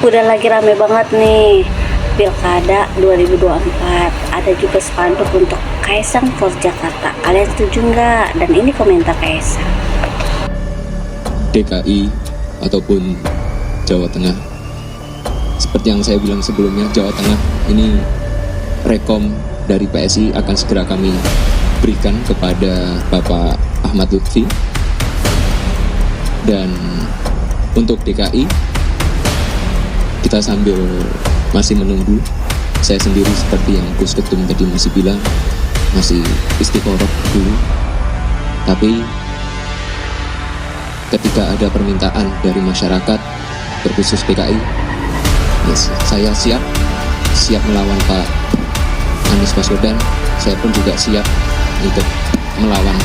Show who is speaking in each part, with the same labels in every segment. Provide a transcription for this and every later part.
Speaker 1: Udah lagi rame banget nih Pilkada 2024. Ada juga spanduk untuk Kaisang for Jakarta. Kalian setuju nggak? Dan ini komentar Kaisang.
Speaker 2: DKI ataupun Jawa Tengah, seperti yang saya bilang sebelumnya, Jawa Tengah ini rekom dari PSI akan segera kami berikan kepada Bapak Ahmad Lutfi. Dan untuk DKI kita sambil masih menunggu. Saya sendiri seperti yang Gus Ketum tadi masih bilang, masih istiqoroh dulu. Tapi ketika ada permintaan dari masyarakat, terkhusus DKI, yes, saya siap melawan Pak Anies Baswedan. Saya pun juga siap untuk melawan.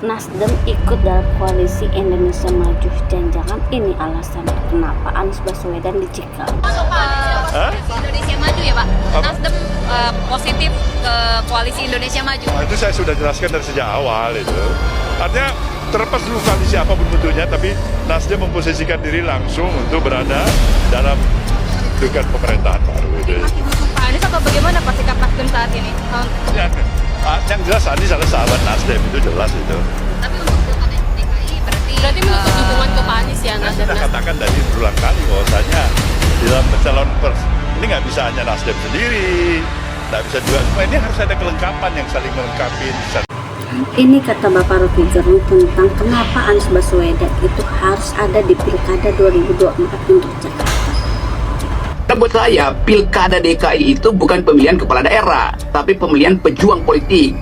Speaker 1: Nasdem ikut dalam koalisi Indonesia Maju. Jangan-jangan ini alasan kenapa Anies Baswedan dicekal.
Speaker 3: Indonesia Maju ya Pak? Nasdem positif ke koalisi Indonesia Maju.
Speaker 4: Itu saya sudah jelaskan dari sejak awal itu. Artinya terlepas dulu koalisi apapun bentuknya, tapi Nasdem memposisikan diri langsung untuk berada dalam dugaan pemerintahan baru.
Speaker 3: Masih butuh Pak Anies atau bagaimana Pak sikap Nasdem saat ini?
Speaker 4: Yang jelas Anies adalah sahabat Nasdem, itu jelas itu.
Speaker 3: Tapi untuk pilkada DKI berarti menutup dukungan ke Pak Anies ya Nasdem?
Speaker 4: Saya katakan tadi berulang kali bahwasanya di dalam pencalon ini nggak bisa hanya Nasdem sendiri, nggak bisa juga, semua ini harus ada kelengkapan yang saling melengkapi.
Speaker 1: Ini kata Bapak Rocky Gerung tentang kenapa Anies Baswedan itu harus ada di Pilkada 2024 untuk Jakarta.
Speaker 5: Buat saya, Pilkada DKI itu bukan pemilihan kepala daerah, tapi pemilihan pejuang politik.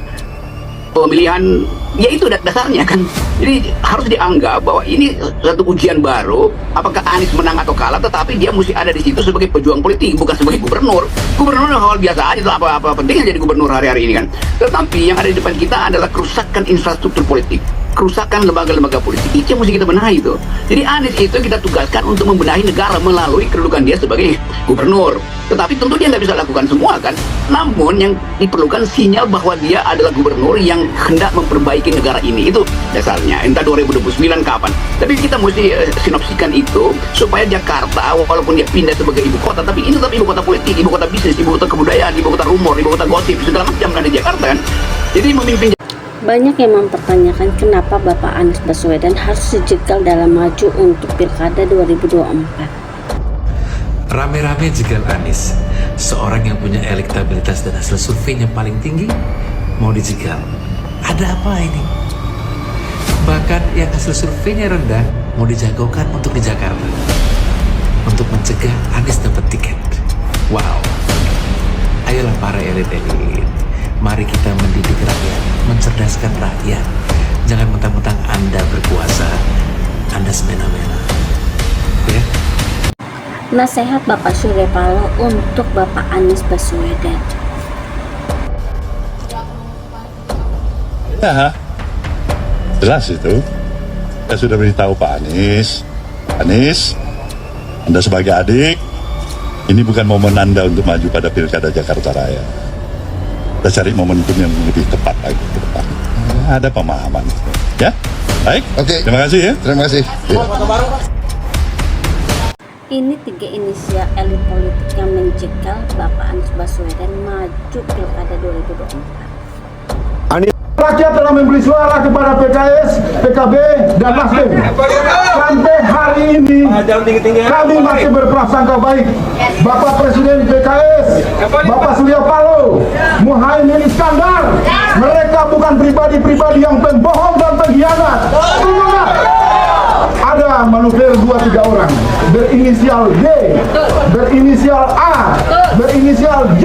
Speaker 5: Pemilihan, ya itu dasarnya kan. Jadi harus dianggap bahwa ini satu ujian baru. Apakah Anies menang atau kalah, tetapi dia mesti ada di situ sebagai pejuang politik, bukan sebagai gubernur. Gubernur hal biasa aja, apa pentingnya jadi gubernur hari-hari ini kan. Tetapi yang ada di depan kita adalah kerusakan infrastruktur politik, kerusakan lembaga-lembaga politik. Itu yang mesti kita benahi itu. Jadi Anies itu kita tugaskan untuk membenahi negara melalui kedudukan dia sebagai gubernur. Tetapi tentu dia nggak bisa lakukan semua kan. Namun yang diperlukan sinyal bahwa dia adalah gubernur yang hendak memperbaiki negara ini. Itu dasarnya. Entah 2029 kapan. Tapi kita mesti sinopsikan itu supaya Jakarta walaupun dia pindah sebagai ibu kota, tapi ini tetap ibu kota politik, ibu kota bisnis, ibu kota kebudayaan, ibu kota rumor, ibu kota gosip, segala macam kan di Jakarta kan. Jadi memimpin.
Speaker 1: Banyak yang mempertanyakan kenapa Bapak Anies Baswedan harus dijegal dalam maju untuk Pilkada 2024.
Speaker 6: Rame-rame jegal Anies, seorang yang punya elektabilitas dan hasil surveinya paling tinggi, mau dijegal. Ada apa ini? Bahkan yang hasil surveinya rendah, mau dijagokan untuk di Jakarta, untuk mencegah Anies dapat tiket. Wow. Ayolah para elit-elit, mari kita mendidik rakyat, mencerdaskan rakyat. Jangan mentang-mentang Anda berkuasa, Anda semena-mena. Ya?
Speaker 1: Nasihat Bapak Surya Paloh untuk Bapak Anies Baswedan.
Speaker 4: Ya, jelas itu. Saya sudah beritahu Pak Anies, Anda sebagai adik, ini bukan momen Anda untuk maju pada Pilkada Jakarta Raya. Kita cari momentum yang lebih tepat lagi ke depan. Ada pemahaman. Ya, baik.
Speaker 7: Oke.
Speaker 4: Terima kasih ya.
Speaker 7: Terima kasih. Ya.
Speaker 1: Ini 3 inisial elit politik yang menjegal Bapak Anies Baswedan maju Pilkada 2024.
Speaker 8: Rakyat telah memberi suara kepada PKS, PKB, dan Nasdem. Sampai hari ini kami masih berprasangka baik. Bapak Presiden PKS, Bapak Surya Paloh, Muhaimin Iskandar, mereka bukan pribadi-pribadi yang pembohong dan pengkhianat. Ada manuver 2-3 orang berinisial G, berinisial A, berinisial J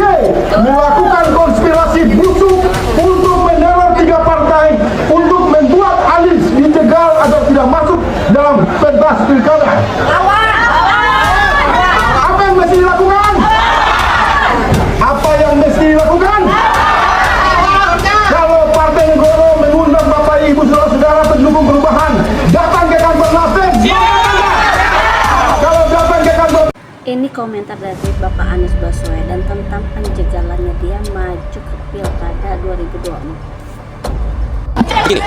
Speaker 8: melakukan konspirasi busuk untuk meneror 3 partai untuk membuat Anies dijegal agar tidak masuk dalam pentas pilkada. Apa yang mesti dilakukan? Apa yang mesti dilakukan? Kalau Partai Negoro mengundang Bapak Ibu saudara-saudara pendukung perubahan datang ke kantor Nasdem. Kalau datang ke kantor.
Speaker 1: Ini komentar dari Bapak Anies Baswedan tentang penjegalannya dia maju ke Pilkada 2024.
Speaker 7: Begini,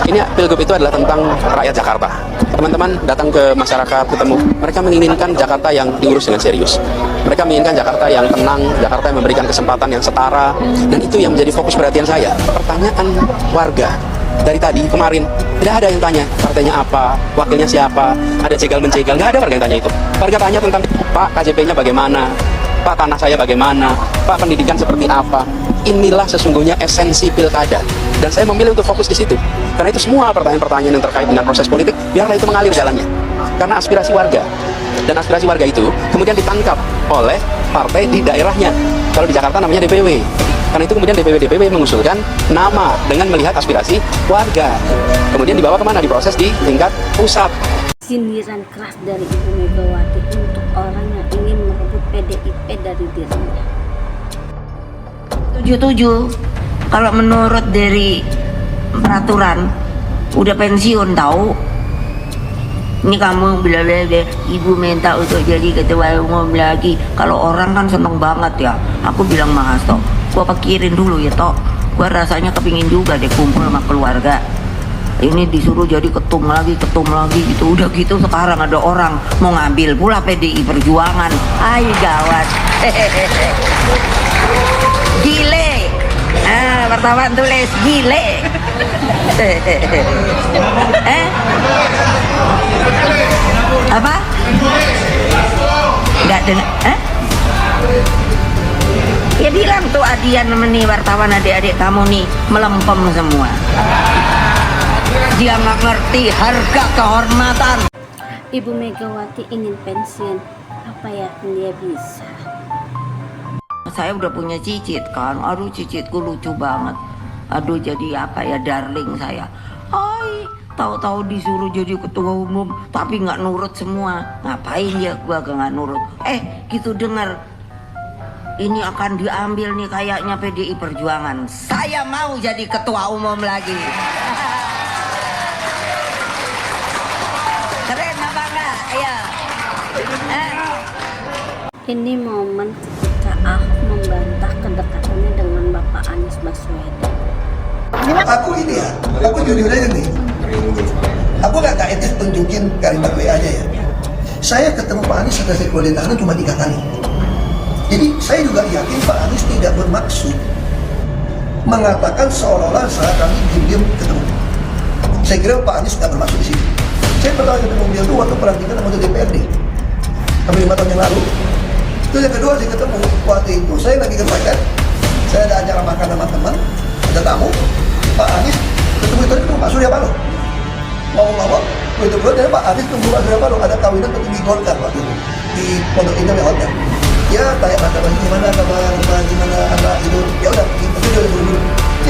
Speaker 7: ini Pilgub itu adalah tentang rakyat Jakarta. Teman-teman datang ke masyarakat, ketemu. Mereka menginginkan Jakarta yang diurus dengan serius. Mereka menginginkan Jakarta yang tenang, Jakarta yang memberikan kesempatan yang setara. Dan itu yang menjadi fokus perhatian saya. Pertanyaan warga dari tadi, kemarin, tidak ada yang tanya partainya apa, wakilnya siapa, ada jegal-menjegal, nggak ada warga yang tanya itu. Warga tanya tentang, Pak, KJP-nya bagaimana, Pak, tanah saya bagaimana, Pak, pendidikan seperti apa. Inilah sesungguhnya esensi pilkada. Dan saya memilih untuk fokus di situ. Karena itu semua pertanyaan-pertanyaan yang terkait dengan proses politik, biarlah itu mengalir jalannya. Karena aspirasi warga. Dan aspirasi warga itu kemudian ditangkap oleh partai di daerahnya. Kalau di Jakarta namanya DPW. Karena itu kemudian DPW mengusulkan nama dengan melihat aspirasi warga. Kemudian dibawa kemana? Diproses di tingkat pusat.
Speaker 1: Sindiran keras dari Ibu Megawati untuk orang yang ingin merebut PDIP dari dirinya.
Speaker 9: 77 kalau menurut dari peraturan udah pensiun tahu. Ini kamu bilang ibu minta untuk jadi ketua umum lagi. Kalau orang kan seneng banget ya. Aku bilang Mas Hasto, gua pikirin dulu ya toh. Gua rasanya kepingin juga deh kumpul sama keluarga. Ini disuruh jadi ketum lagi gitu. Udah gitu sekarang ada orang mau ngambil pula PDI Perjuangan. Ayo gawat. Gile. Wartawan tulis gile. Apa? Enggak dengar. Ya bilang tuh Adian nih wartawan adik-adik kamu nih melempem semua. Dia nggak ngerti harga kehormatan.
Speaker 1: Ibu Megawati ingin pensiun, apa yakin dia bisa?
Speaker 9: Saya udah punya cicit kan, aduh cicitku lucu banget. Aduh jadi apa ya darling saya. Hai, tahu-tahu disuruh jadi ketua umum tapi nggak nurut semua. Ngapain ya gua nggak nurut? Gitu dengar. Ini akan diambil nih kayaknya PDI Perjuangan. Saya mau jadi ketua umum lagi. Keren apa enggak? Ayo.
Speaker 1: Ini momen ketika Ahok membantah kedekatannya dengan Bapak Anies Baswedan.
Speaker 10: Aku ini ya, aku jujur aja nih. Aku nggak etis tunjukin kalimat WA aja ya. Saya ketemu Pak Anies setelah saya keluar tahanan cuma 3 kali. Jadi saya juga yakin Pak Anies tidak bermaksud mengatakan seolah-olah saat kami diam-diam ketemu. Saya kira Pak Anies nggak bermaksud di sini. Saya pertama ketemu beliau itu waktu pelantikan anggota DPRD, hampir 5 tahun yang lalu. Itu yang kedua saya ketemu waktu itu saya lagi kemakan, saya ada acara makan sama teman, ada tamu, Pak Anies ketemu Pak Surya Paloh. Ngomong-ngomong, begitu dan Pak Anies ketemu Pak Surya Paloh, ada kawinan petinggi Golkar waktu itu di Pondok Indah Hotel. Ya tanya kata gimana kabar, gimana anak itu, ya udah itu dia dulu.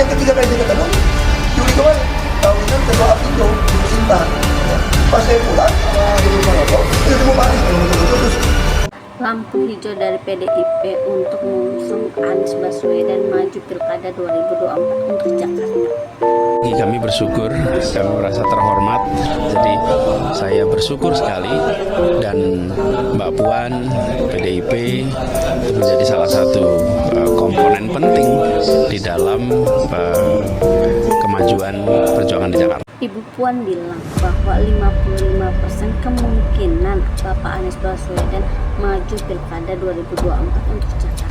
Speaker 10: Yang ketiga kali saya ketemu, Juli kemarin kawinan ketua Apindo di Sinta. Pas saya pulang sama Ibu Manopo, itu ketemu Pak Anies terus.
Speaker 1: Lampu hijau dari PDIP untuk mengusung Anies Baswedan maju Pilkada 2024 untuk Jakarta.
Speaker 11: Kami bersyukur, kami merasa terhormat. Jadi saya bersyukur sekali dan Mbak Puan, PDIP itu menjadi salah satu komponen penting di dalam kemajuan perjuangan di Jakarta.
Speaker 1: Ibu Puan bilang bahwa 55% kemungkinan Bapak Anies Baswedan maju Pilkada 2024 untuk Jakarta.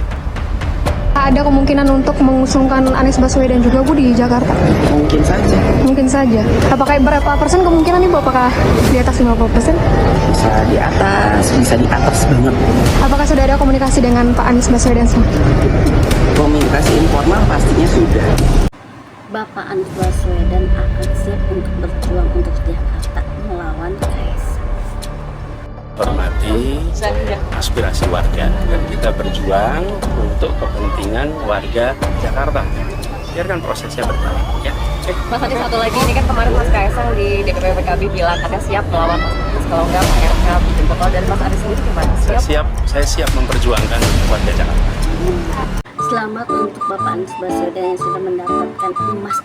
Speaker 12: Ada kemungkinan untuk mengusungkan Anies Baswedan juga Bu di Jakarta?
Speaker 13: Mungkin saja.
Speaker 12: Mungkin saja. Apakah berapa persen kemungkinan Ibu? Apakah di atas 50%?
Speaker 13: Bisa di atas banget.
Speaker 12: Apakah sudah ada komunikasi dengan Pak Anies Baswedan?
Speaker 13: Komunikasi informal pastinya sudah.
Speaker 1: Bapak Anies Baswedan akan siap untuk berjuang untuk Jakarta melawan Kaisang.
Speaker 11: Hormati aspirasi warga dan kita berjuang untuk kepentingan warga Jakarta. Biarkan prosesnya berjalan. Ya.
Speaker 3: Mas Anies, satu lagi, ini kan kemarin Mas Kaisang di DPP PKB bilang katanya siap melawan Mas Anies kalau enggak Pak RK bikin total. Dan Mas Anies sendiri gimana?
Speaker 11: Saya siap memperjuangkan warga Jakarta.
Speaker 1: Selamat untuk Bapak Anies Baswedan yang sudah mendapatkan emas